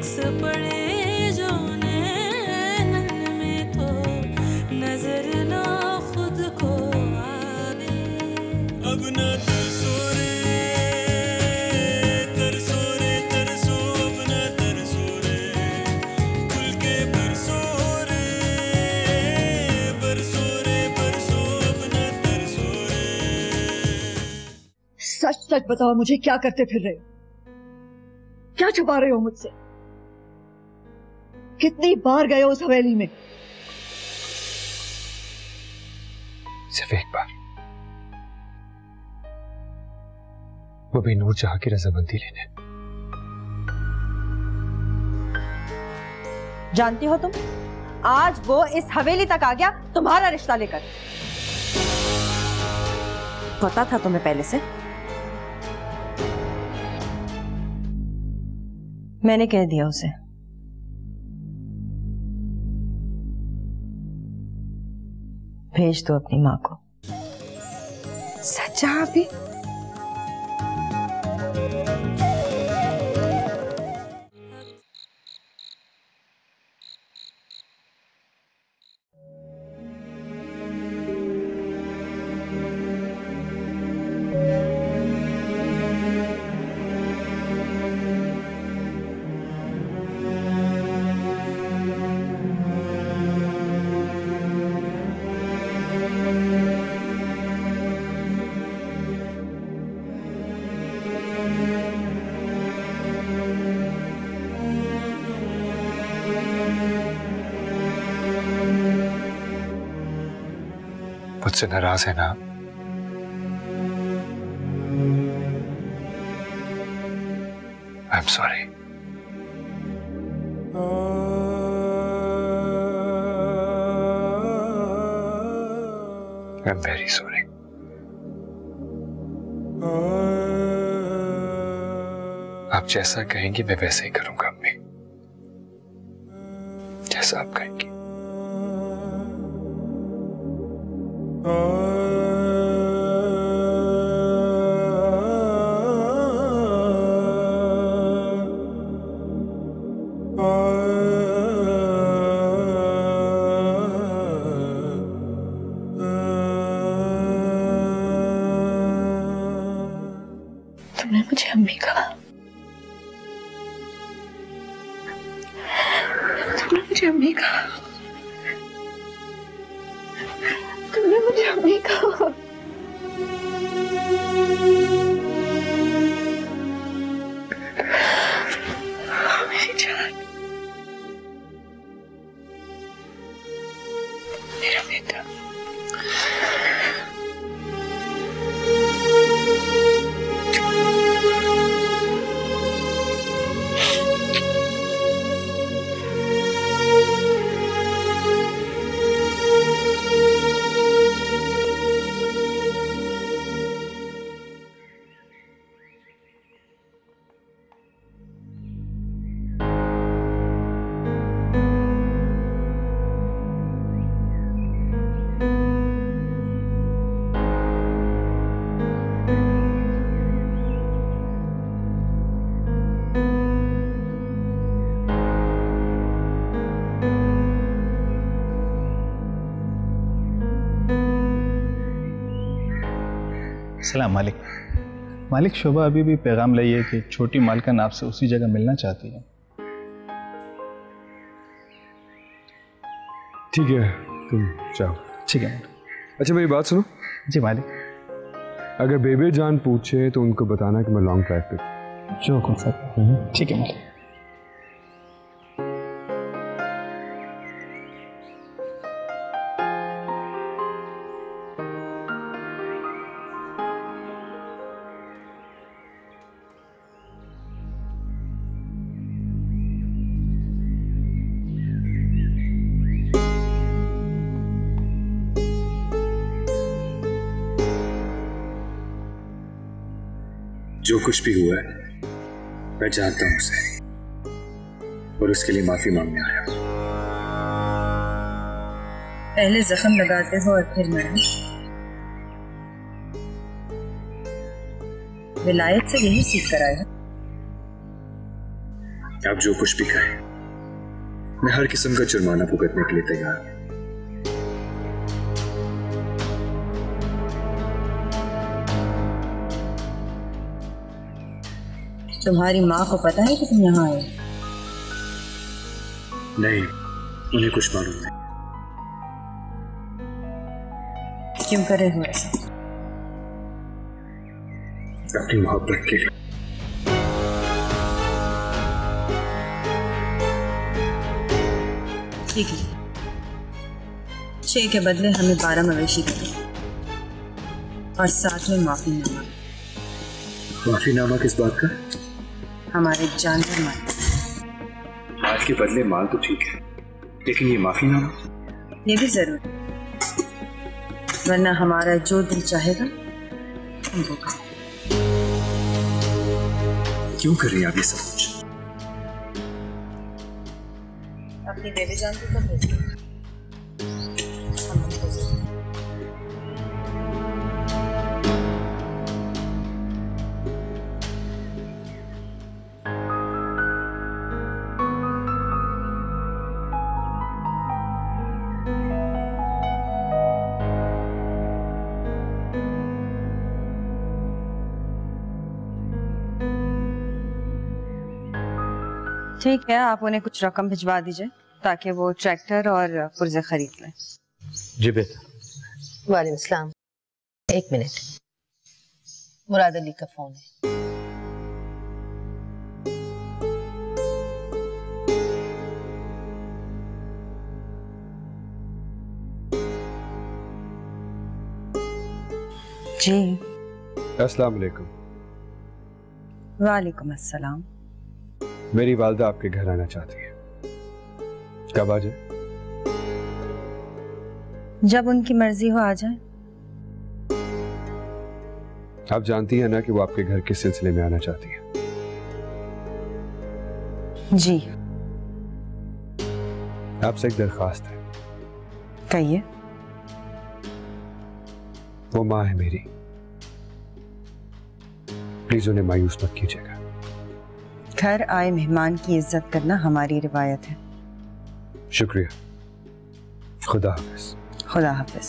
अक्स पड़े जो नैनन में तो नजर ना खुद को आवे। अब ना तरसो रे तरसो रे तरसो, अब ना तरसो रे खुल के बरसो रे बरसो रे बरसो, अब ना तरसो रे। सच सच बताओ मुझे, क्या करते फिर रहे हो? क्या छुपा रहे हो मुझसे? कितनी बार गए हो उस हवेली में? सिर्फ एक बार, वो भी नूरजहां की रजामंदी लेने। जानती हो तुम, आज वो इस हवेली तक आ गया तुम्हारा रिश्ता लेकर। पता था तुम्हें पहले से? मैंने कह दिया उसे। भेज दो अपनी मां को। सच्चा अभी? मुझसे नाराज है ना? I am sorry. I am very sorry. आप जैसा कहेंगी मैं वैसे ही करूंगा अम्मी, जैसा आप कहेंगी। तुमने मुझे अम्मी कहा, तुमने मुझे अम्मी कहा, तुमने मुझे अम्मी कहा। मेरी जान, मेरा बेटा। सलाम मालिक। मालिक, शोभा अभी भी पैगाम लाई है कि छोटी मालकन आपसे उसी जगह मिलना चाहती है। ठीक है, तुम जाओ। ठीक है। अच्छा मेरी बात सुनो। जी मालिक। अगर बेबी जान पूछे तो उनको बताना कि मैं लॉन्ग ड्राइव पे। जो हुक्म सर। ठीक है मालिक। जो कुछ भी हुआ है मैं जानता हूं उसे, और उसके लिए माफी मांगने आया। पहले जख्म लगाते हो और फिर मरना। विलायत से यही सीख कर आए। आप जो कुछ भी कहें, मैं हर किस्म का जुर्माना भुगतने के लिए तैयार हूं। तुम्हारी माँ को पता है कि तुम यहाँ आए? नहीं, उन्हें कुछ मालूम नहीं। क्यों कर रहे हो ऐसा? अपनी मोहब्बत के लिए। ठीक है, 6 के बदले हमें 12 मवेशी दे दो और साथ में माफीनामा। माफीनामा किस बात का? हमारे जानवर मार। माल के बदले माल तो ठीक है, लेकिन ये माफीनामा? ये भी जरूर, वरना हमारा जो दिल चाहेगा हम वो करें। क्यों कर रही हैं आप ये सब कुछ? अपनी बेबी जान को कब भेजें? हम उनको भेजें। ठीक है, आप उन्हें कुछ रकम भिजवा दीजिए ताकि वो ट्रैक्टर और पुर्जे खरीद लें। जी बेटा। वालेकुम सलाम। 1 मिनट, मुराद अली का फोन है। जी। अस्सलाम वालेकुम। वालेकुम अस्सलाम। मेरी वालदा आपके घर आना चाहती है, कब आ जाए? जब उनकी मर्जी हो आ जाए। आप जानती हैं ना कि वो आपके घर किस सिलसिले में आना चाहती है? जी। आपसे एक दरख्वास्त है। कहिए। वो माँ है मेरी, प्लीज उन्हें मायूस मत कीजिएगा। घर आए मेहमान की इज्जत करना हमारी रिवायत है। शुक्रिया। खुदा हाफिज। खुदा हाफिज।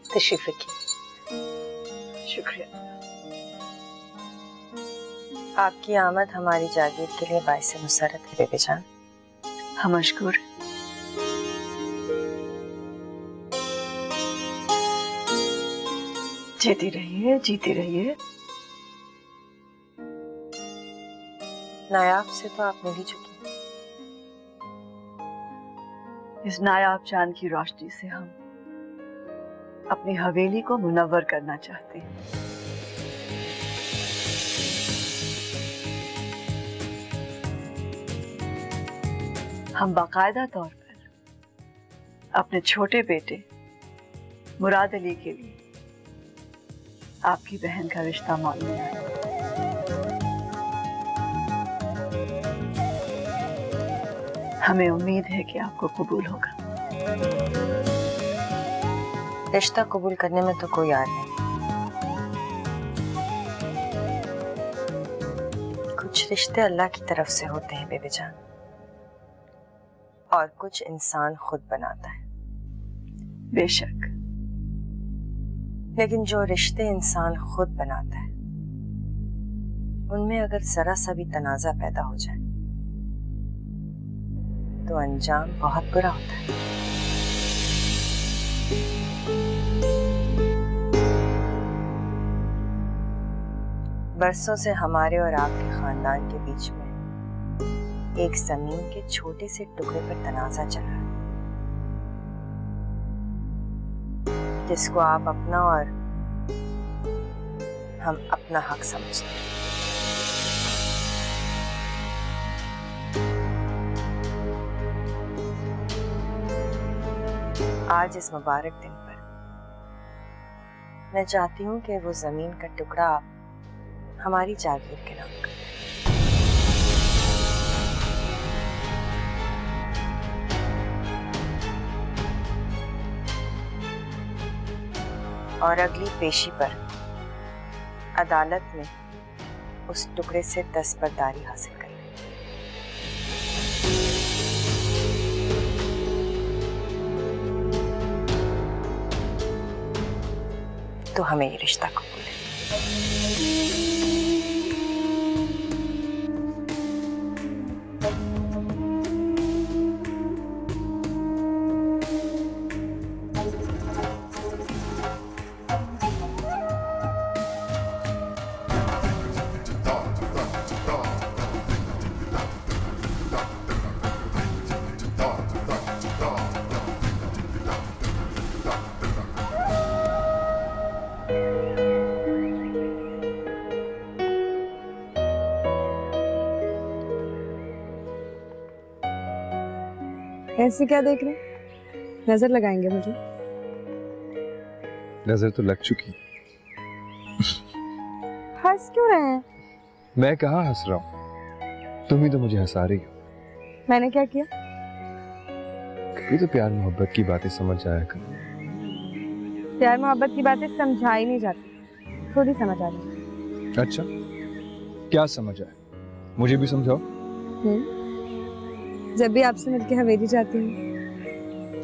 तशरीफ रखिए। शुक्रिया। आपकी आमद हमारी जागीर के लिए बाइस मुसरत है बेबी जान। हम मशकूर। जीती रहिए, जीती रहिए। नायाब से तो आप मिल ही चुकी हैं। इस नायाब चांद की रोशनी से हम अपनी हवेली को मुनव्वर करना चाहते हैं। हम बाकायदा तौर पर अपने छोटे बेटे मुराद अली के लिए आपकी बहन का रिश्ता मांगने आए। हमें उम्मीद है कि आपको कबूल होगा। रिश्ता कबूल करने में तो कोई यार नहीं। कुछ रिश्ते अल्लाह की तरफ से होते हैं बेबी जान, और कुछ इंसान खुद बनाता है। बेशक, लेकिन जो रिश्ते इंसान खुद बनाता है उनमें अगर जरा सा भी तनाजा पैदा हो जाए तो अंजाम बहुत बुरा होता है। बरसों से हमारे और आपके खानदान के बीच में एक जमीन के छोटे से टुकड़े पर तनाजा चल रहा है, जिसको आप अपना और हम अपना हक समझते हैं। आज इस मुबारक दिन पर मैं चाहती हूँ कि वो जमीन का टुकड़ा आप हमारी जागीर के नाम करें। और अगली पेशी पर अदालत में उस टुकड़े से दस्तबरदारी हासिल करें। तो हमें ये रिश्ता कबूल है। ऐसे क्या देख रहे? नजर लगाएंगे मुझे? नजर तो लग चुकी। हंस क्यों रहे हैं? मैं कहाँ हंस रहा हूँ, तुम ही तो मुझे हंसा रही हो। मैंने क्या किया? कभी तो प्यार मोहब्बत की बातें समझ आया कर। प्यार मोहब्बत की बातें समझाई नहीं जाती, खुद ही समझ आ रही। अच्छा, क्या समझ आया? मुझे भी समझाओ। जब भी आपसे मिलके हवेली जाती हूँ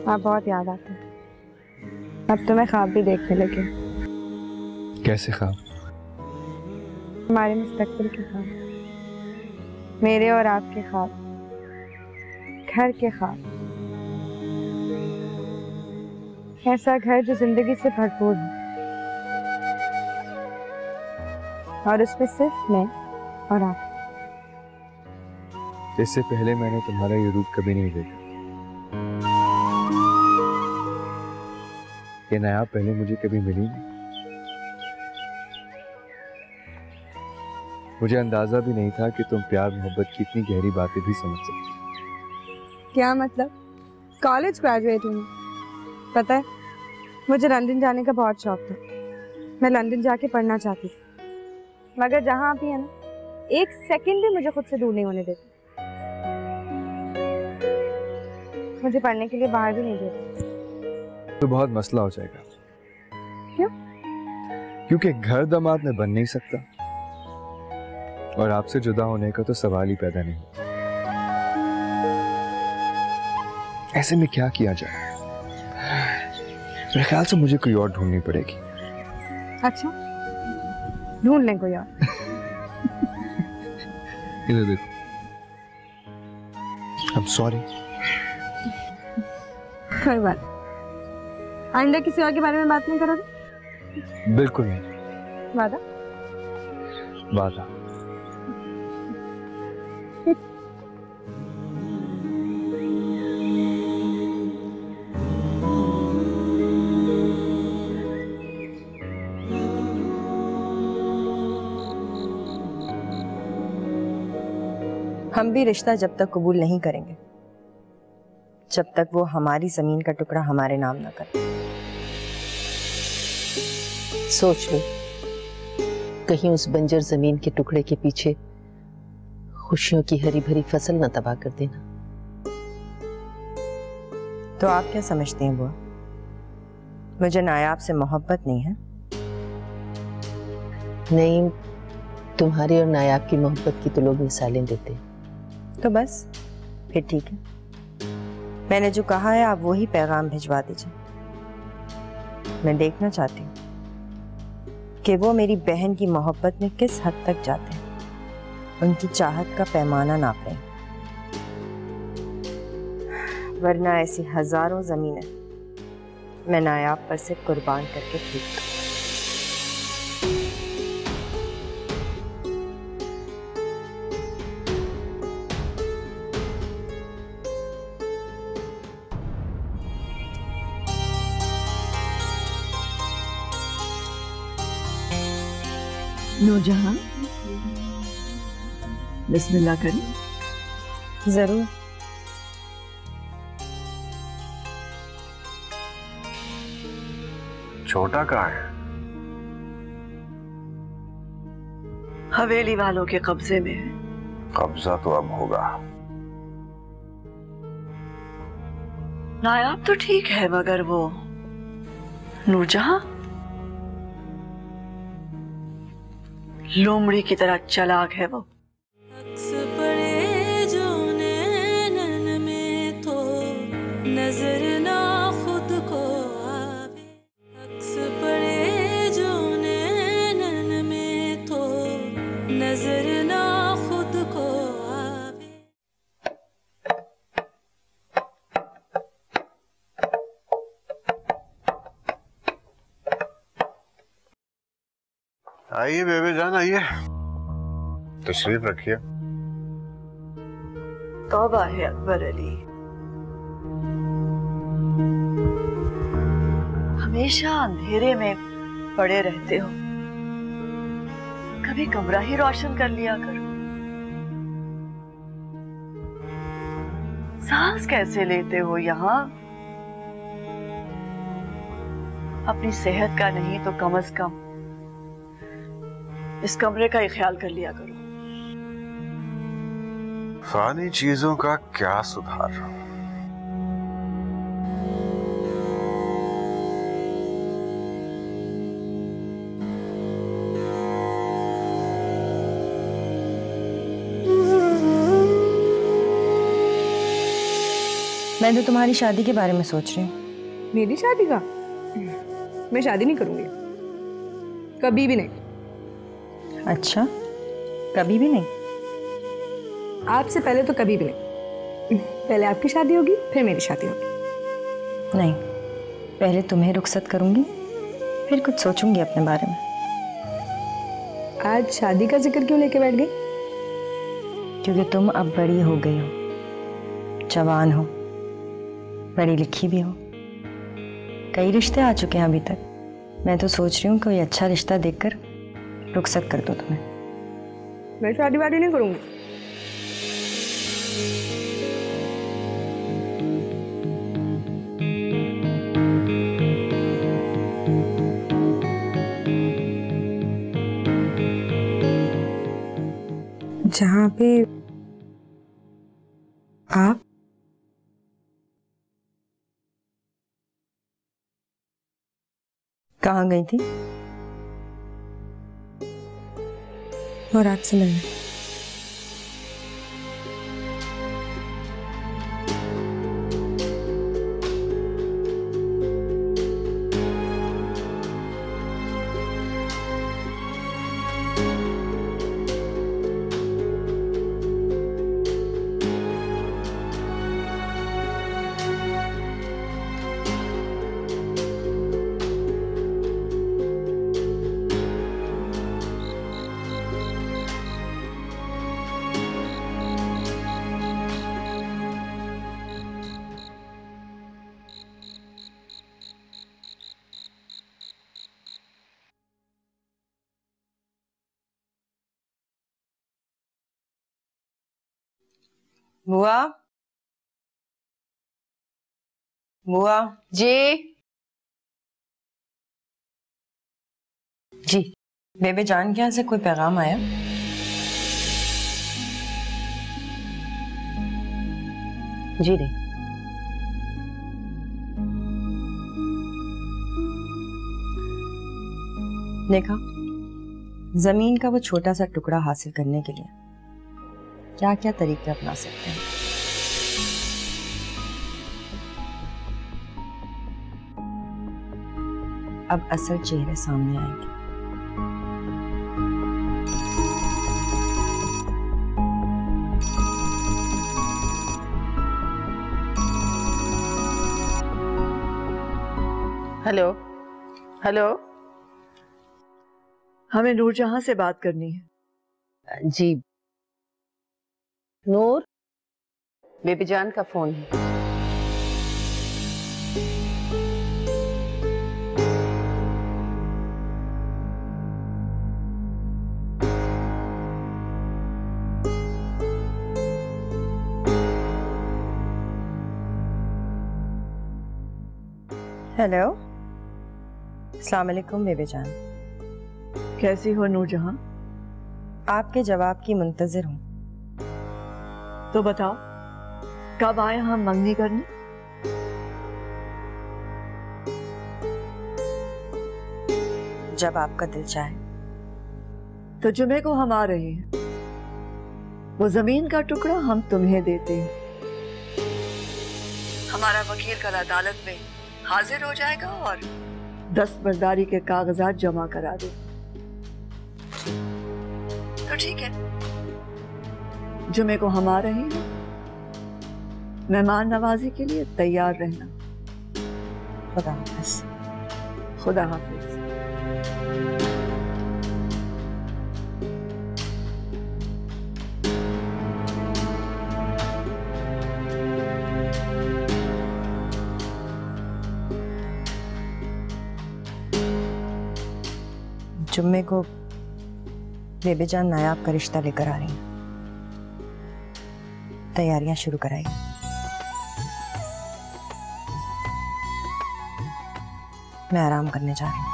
आप बहुत याद आते हैं। अब तो मैं ख्वाब भी देखने लगी। कैसे ख्वाब? हमारे मुस्तकबिल के ख्वाब, मेरे और आपके ख्वाब, घर के ख्वाब। ऐसा घर जो जिंदगी से भरपूर है और उसमें सिर्फ मैं और आप। इससे पहले मैंने तुम्हारा ये रूप कभी नहीं देखा। ये नायाब पहले मुझे कभी मिली नहीं। मुझे अंदाजा भी नहीं था कि तुम प्यार मोहब्बत की इतनी गहरी बातें भी समझ सकती। क्या मतलब? कॉलेज ग्रेजुएट हूँ। पता है, मुझे लंदन जाने का बहुत शौक था। मैं लंदन जाके पढ़ना चाहती थी, मगर जहाँ आप ही है ना, एक सेकंड भी मुझे खुद से दूर नहीं होने देते। मुझे पढ़ने के लिए बाहर भी नहीं देते। तो बहुत मसला हो जाएगा। क्यों? क्योंकि घर दामाद में बन नहीं सकता और आपसे जुदा होने का तो सवाल ही पैदा नहीं। ऐसे में क्या किया जाए? मेरे ख्याल से मुझे कोई और ढूंढनी पड़ेगी। अच्छा, ढूंढ लें कोई और। इधर देखो। I'm sorry। कोई बात। आइंदा किसी और के बारे में बात नहीं करोगे? बिल्कुल नहीं। वादा? वादा। हम भी रिश्ता जब तक कबूल नहीं करेंगे जब तक वो हमारी जमीन का टुकड़ा हमारे नाम ना करे। सोच लो, कहीं उस बंजर जमीन के टुकड़े के पीछे खुशियों की हरी भरी फसल न तबाह कर देना। तो आप क्या समझती हैं बुआ? मुझे नायाब से मोहब्बत नहीं है? नहीं, तुम्हारी और नायाब की मोहब्बत की तो लोग मिसालें देते हैं। तो बस फिर ठीक है, मैंने जो कहा है आप वही पैगाम भिजवा दीजिए। मैं देखना चाहती हूँ कि वो मेरी बहन की मोहब्बत में किस हद तक जाते हैं, उनकी चाहत का पैमाना नाप रहे हैं। वरना ऐसी हजारों जमीनें मैं नायाब पर से कुर्बान करके फेंक दूं। नूरजहां, बिस्मिल्लाह करें। जरूर। छोटा कहाँ है? हवेली वालों के कब्जे में है। कब्जा तो अब होगा। नायाब तो ठीक है, मगर वो नूरजहां लोमड़ी की तरह चालाक है वो। अक्स पड़े जो नैनन में तो नजर ना खुद को आवे। अक्स पड़े जो नैनन में तो नजर ना खुद को आवे। आइए बेबी जान, आइए, तशरीफ रखिए। तौबा है अकबर अली, हमेशा अंधेरे में पड़े रहते हो, कभी कमरा ही रोशन कर लिया करो। सांस कैसे लेते हो यहाँ? अपनी सेहत का नहीं तो कम से कम इस कमरे का ही ख्याल कर लिया करो। फानी चीजों का क्या सुधार। मैं तो तुम्हारी शादी के बारे में सोच रही हूँ। मेरी शादी का? मैं शादी नहीं करूंगी, कभी भी नहीं। अच्छा, कभी भी नहीं? आपसे पहले तो कभी भी नहीं। पहले आपकी शादी होगी, फिर मेरी शादी होगी। नहीं, पहले तुम्हें रुखसत करूंगी, फिर कुछ सोचूंगी अपने बारे में। आज शादी का जिक्र क्यों लेके बैठ गई? क्योंकि तुम अब बड़ी हो गई हो, जवान हो, पढ़ी लिखी भी हो। कई रिश्ते आ चुके हैं अभी तक। मैं तो सोच रही हूँ कोई अच्छा रिश्ता देखकर रुखसत कर दो तुम्हें। मैं शादी वादी नहीं करूंगी। जहाँ पे आप कहाँ गई थी? और आपसे मिलने। बुआ, बुआ जी जी। बेबे जान के यहाँ से कोई पैगाम आया? जी नहीं। देखा, जमीन का वो छोटा सा टुकड़ा हासिल करने के लिए क्या क्या तरीके अपना सकते हैं। अब असल चेहरे सामने आएंगे। Hello hello. हमें नूरजहां से बात करनी है। जी नूर, बेबी जान का फोन है। हेलो, अस्सलाम वालेकुम बेबी जान। कैसी हो नूरजहां? आपके जवाब की मुंतजिर हूँ। तो बताओ, कब आए हम मंगनी करने? जब आपका दिल चाहे। तो जुमे को हम आ रहे हैं। वो जमीन का टुकड़ा हम तुम्हें देते हैं। हमारा वकील कल अदालत में हाजिर हो जाएगा और दस्तबरदारी के कागजात जमा करा दे। तो ठीक है, जुमे को हम आ रहे हैं। मेहमान नवाजी के लिए तैयार रहना। खुदा हाफिज। खुदा हाफिज। जुम्मे को बेबी जान नायाब का रिश्ता लेकर आ रही हैं। तैयारियां शुरू कराई। मैं आराम करने जा रही हूँ।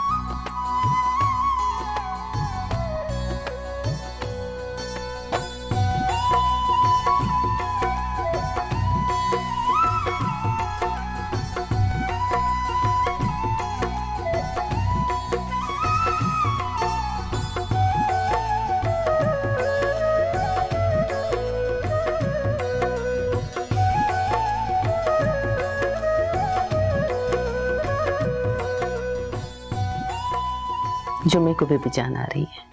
जुम्मे को बेबी जान आ रही है।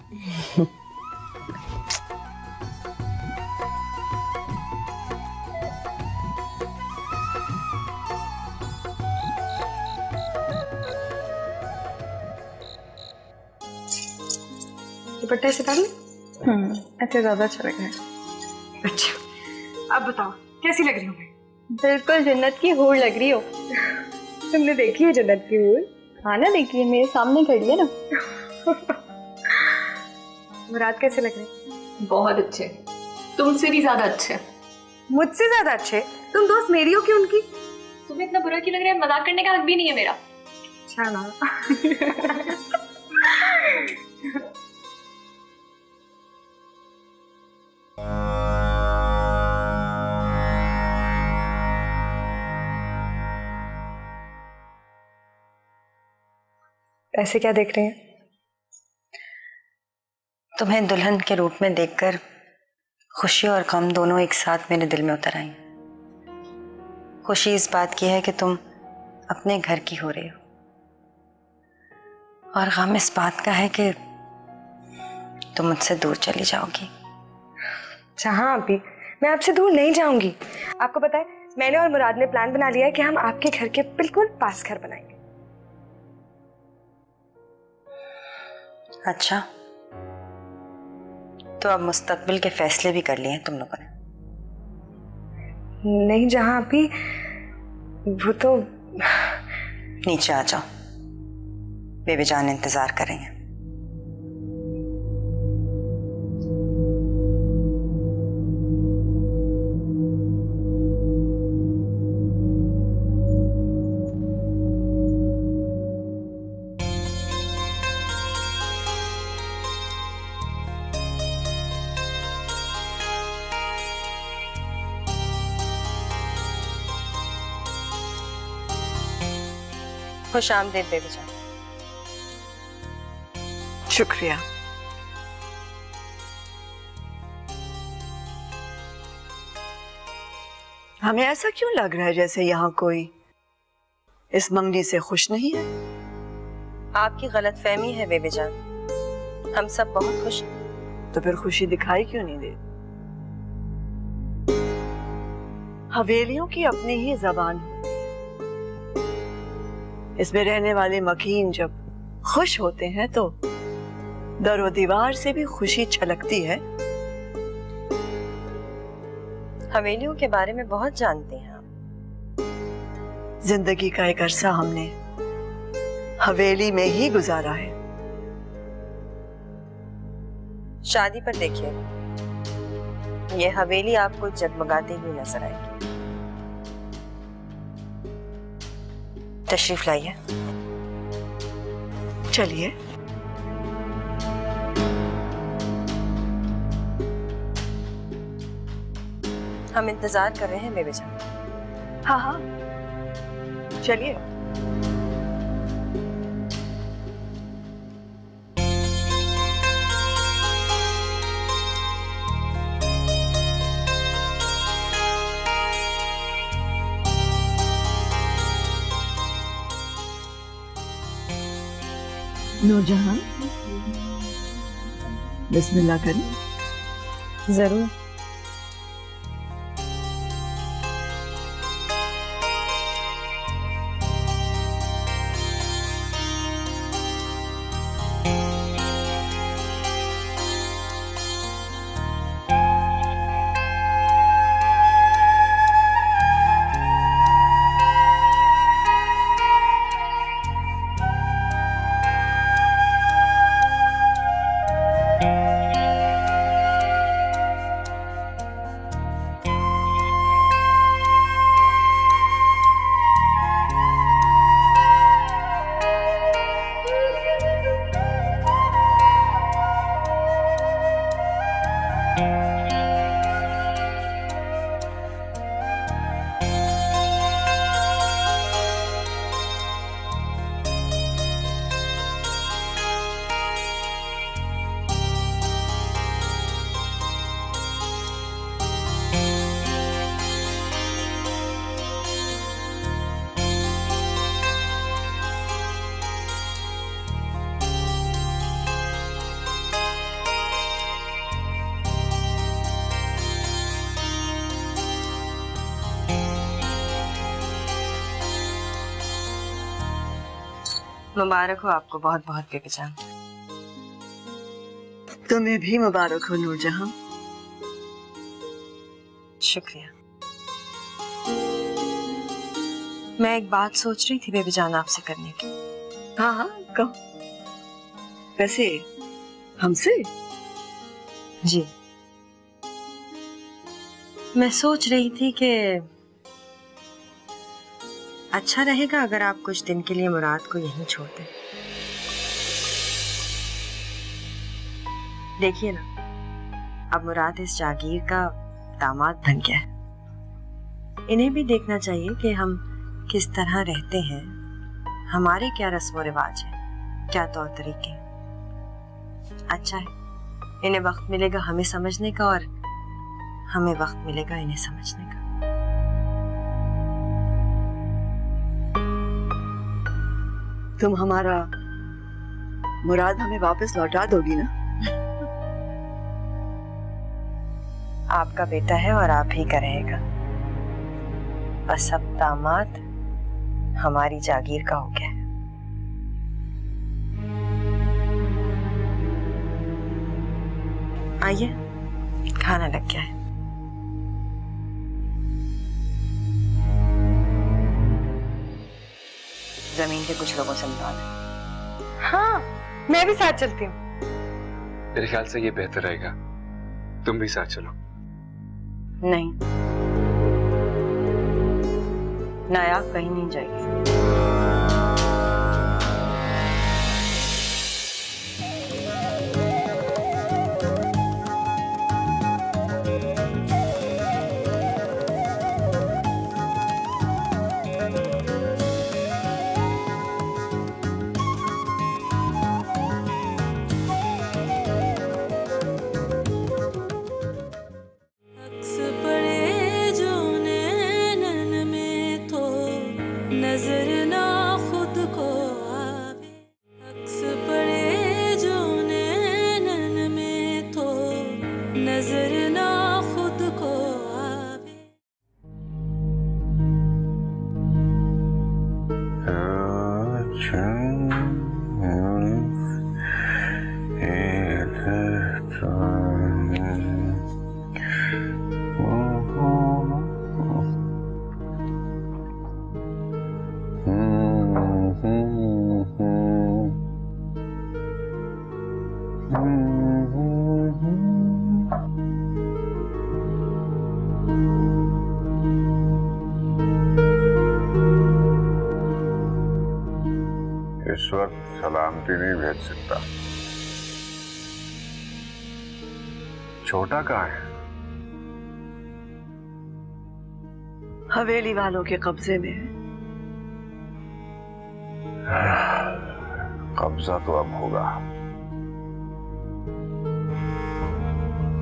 दुपट्टा से डाल। अच्छा, ज्यादा अच्छा लग रहा है। अच्छा, अब बताओ कैसी लग रही हूँ मैं? बिल्कुल जन्नत की हूर लग रही हो। तुमने देखी है जन्नत की हूर? हाँ ना, देखिए मेरे सामने खड़ी है ना। मुराद कैसे लग रहे? बहुत अच्छे, तुमसे भी ज्यादा अच्छे। मुझसे ज्यादा अच्छे? तुम दोस्त मेरी हो कि उनकी? तुम्हें इतना बुरा क्यों लग रहा है? मजाक करने का हक भी नहीं है मेरा। अच्छा ना। ऐसे क्या देख रहे हैं? तुम्हें दुल्हन के रूप में देखकर खुशी और गम दोनों एक साथ मेरे दिल में उतर आई। खुशी इस बात की है कि तुम अपने घर की हो रही हो, और गम इस बात का है कि तुम मुझसे दूर चली जाओगी। हाँ अभी मैं आपसे दूर नहीं जाऊंगी। आपको पता है, मैंने और मुराद ने प्लान बना लिया है कि हम आपके घर के बिल्कुल पास घर बनाएंगे। अच्छा, तो अब मुस्तकबिल के फैसले भी कर लिए हैं तुम लोगों ने? नहीं जहां अभी, वो तो। नीचे आ जाओ, बेबी जान इंतजार करेंगे। खुश आमदीद बेबी जान। शुक्रिया। हमें ऐसा क्यों लग रहा है जैसे यहाँ कोई इस मंगनी से खुश नहीं है? आपकी गलतफहमी है बेबी जान, हम सब बहुत खुश हैं। तो फिर खुशी दिखाई क्यों नहीं दे? हवेलियों की अपनी ही जबान होती है। इसमें रहने वाले मकीन जब खुश होते हैं तो दरो दीवार से भी खुशी छलकती है। हवेलियों के बारे में बहुत जानते हैं आप। जिंदगी का एक अरसा हमने हवेली में ही गुजारा है। शादी पर देखिए, ये हवेली आपको जगमगाती हुई नजर आएगी। तशरीफ लाइए। चलिए। हम इंतजार कर रहे हैं बेबी जान। हाँ हाँ चलिए। नूरजहां, बिस्मिल्लाह करें। जरूर। मुबारक हो आपको बहुत बहुत बेबी जान। तुम्हें भी मुबारक हो नूरजहां। शुक्रिया। मैं एक बात सोच रही थी बेबी जान आपसे करने की। हाँ हाँ कहो। वैसे हमसे? जी, मैं सोच रही थी कि अच्छा रहेगा अगर आप कुछ दिन के लिए मुराद को यहीं छोड़ दें। देखिए ना, अब मुराद इस जागीर का दामाद बन गया है। इन्हें भी देखना चाहिए कि हम किस तरह रहते हैं, हमारे क्या रस्म व रिवाज है, क्या तौर तरीके। अच्छा है, इन्हें वक्त मिलेगा हमें समझने का और हमें वक्त मिलेगा इन्हें समझने का। तुम हमारा मुराद हमें वापस लौटा दोगी ना? आपका बेटा है और आप ही का रहेगा। बस अब दामाद हमारी जागीर का हो गया है। आइए, खाना लग गया है। जमीन के कुछ लोगों से मिलवा दें। हाँ, मैं भी साथ चलती हूँ। मेरे ख्याल से ये बेहतर रहेगा, तुम भी साथ चलो। नहीं, नायाब कहीं नहीं जाएगी। इस वक्त सलामती नहीं भेज सकता। छोटा कहाँ है? हवेली वालों के कब्जे में है। कब्जा तो अब होगा।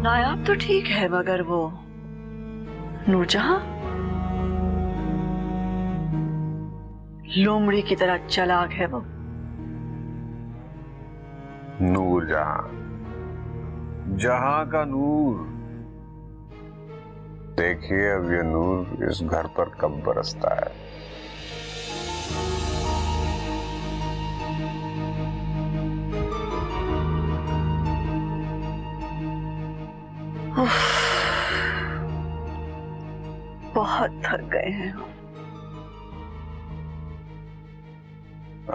नायाब तो ठीक है, मगर वो नूरजहां लोमड़ी की तरह चालाक है। वो नूरजहां, जहां का नूर। देखिए अब ये नूर इस घर पर कब बरसता है। बहुत थक गए हैं हम।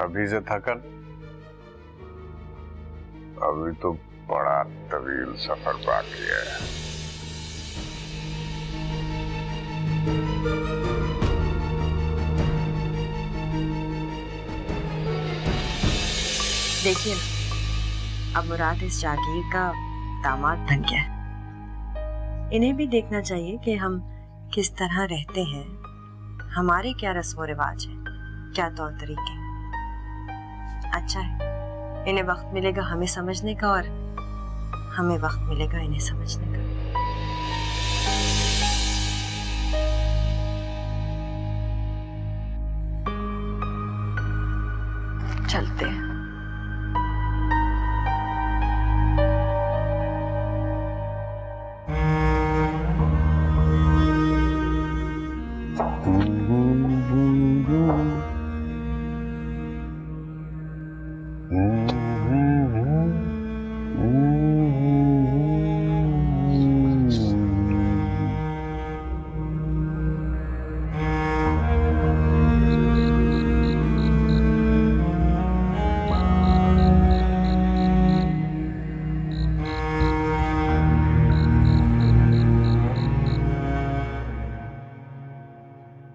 अभी से थकन? अभी तो बड़ा तवील सफर बाकी है। देखिए, अब मुराद इस जागीर का दामाद बन गया है। इन्हें भी देखना चाहिए कि हम किस तरह रहते हैं, हमारे क्या रस्म व रिवाज है, क्या तौर तरीके। अच्छा है, इन्हें वक्त मिलेगा हमें समझने का और हमें वक्त मिलेगा इन्हें समझने का। चलते हैं।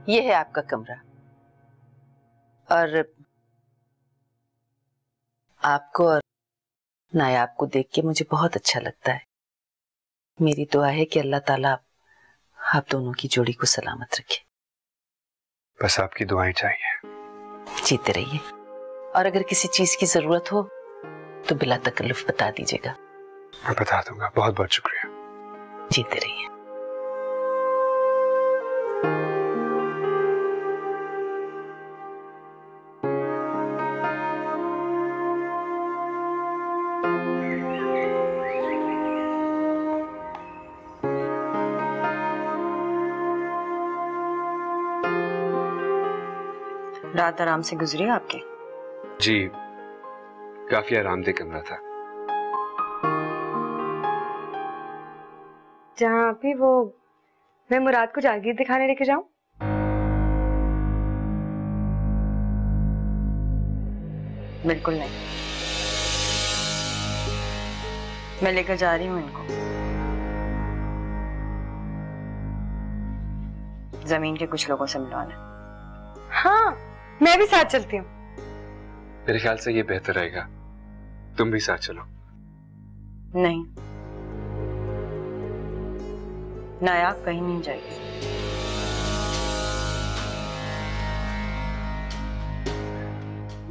ये है आपका कमरा और आपको और नायाब को देख के मुझे बहुत अच्छा लगता है। मेरी दुआ है कि अल्लाह ताला आप दोनों की जोड़ी को सलामत रखे। बस आपकी दुआएं चाहिए। जीते रहिए और अगर किसी चीज की जरूरत हो तो बिला तकल्लुफ बता दीजिएगा। मैं बता दूंगा। बहुत बहुत शुक्रिया। जीते रहिए। रात आराम से गुजरी आपकी? जी, काफी आरामदेह कमरा था। जहाँ भी वो मैं मुराद को जागीर दिखाने लेके जाऊं? बिल्कुल नहीं, मैं लेकर जा रही हूँ इनको जमीन के कुछ लोगों से मिलवाने। हाँ, मैं भी साथ चलती हूँ। मेरे ख्याल से ये बेहतर रहेगा, तुम भी साथ चलो। नहीं, नायाब कहीं नहीं जाएगी।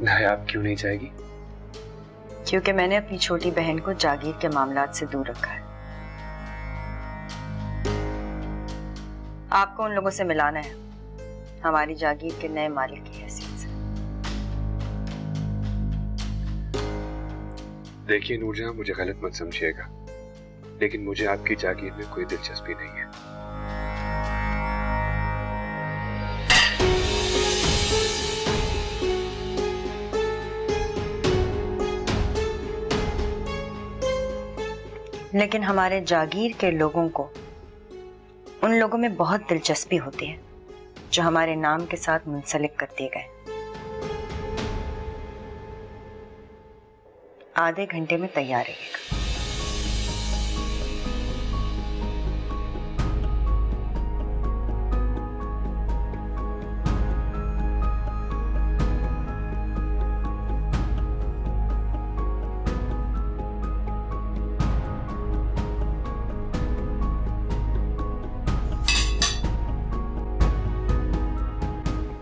नायाब क्यों नहीं जाएगी? क्योंकि मैंने अपनी छोटी बहन को जागीर के मामलात से दूर रखा है। आपको उन लोगों से मिलाना है, हमारी जागीर के नए मालिक की हैसियत से। देखिए नूरजहां, मुझे गलत मत समझिएगा, लेकिन मुझे आपकी जागीर में कोई दिलचस्पी नहीं है। लेकिन हमारे जागीर के लोगों को उन लोगों में बहुत दिलचस्पी होती है जो हमारे नाम के साथ मुंसलिक कर दिए गए। आधे घंटे में तैयार रहिएगा।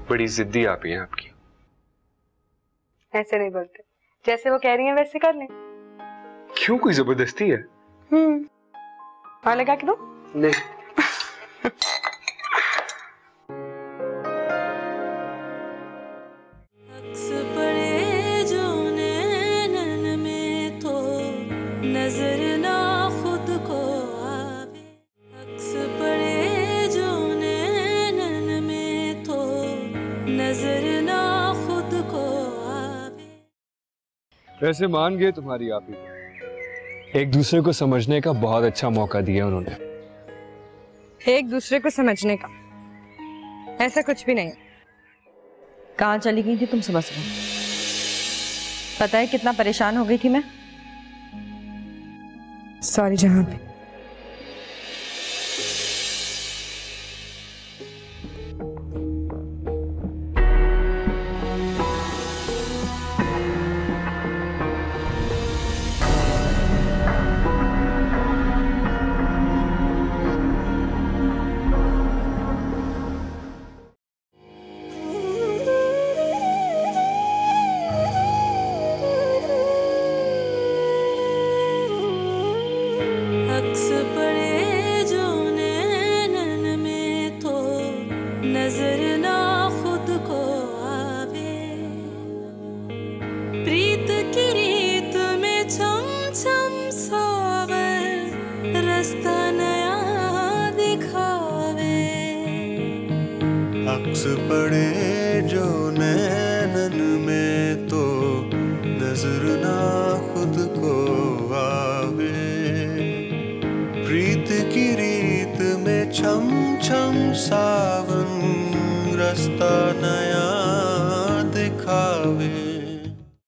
बड़ी जिद्दी आप ही हैं आपकी। ऐसे नहीं बोलते, जैसे वो कह रही हैं वैसे कर लें। क्यों, कोई जबरदस्ती है? और लगा के दो। नहीं। पड़े जो नैनन में तो नजर ना खुद को आवे, अक्स पड़े जो नैनन में तो नजर ना खुद को आवे। वैसे मान गए तुम्हारी आप ही, एक दूसरे को समझने का बहुत अच्छा मौका दिया उन्होंने। एक दूसरे को समझने का ऐसा कुछ भी नहीं। कहाँ चली गई थी तुम सुबह सुबह? पता है कितना परेशान हो गई थी मैं। सॉरी जहां पे। अक्स पड़े जो नैनन में तो नजर ना खुद को आवे, प्रीत की रीत में छम छम सावर रास्ता नया दिखावे। अक्स पड़े जो नैनन में तो नजर ना खुद को आवे, प्रीत की रीत में छम छम सावन रास्ता नया दिखावे।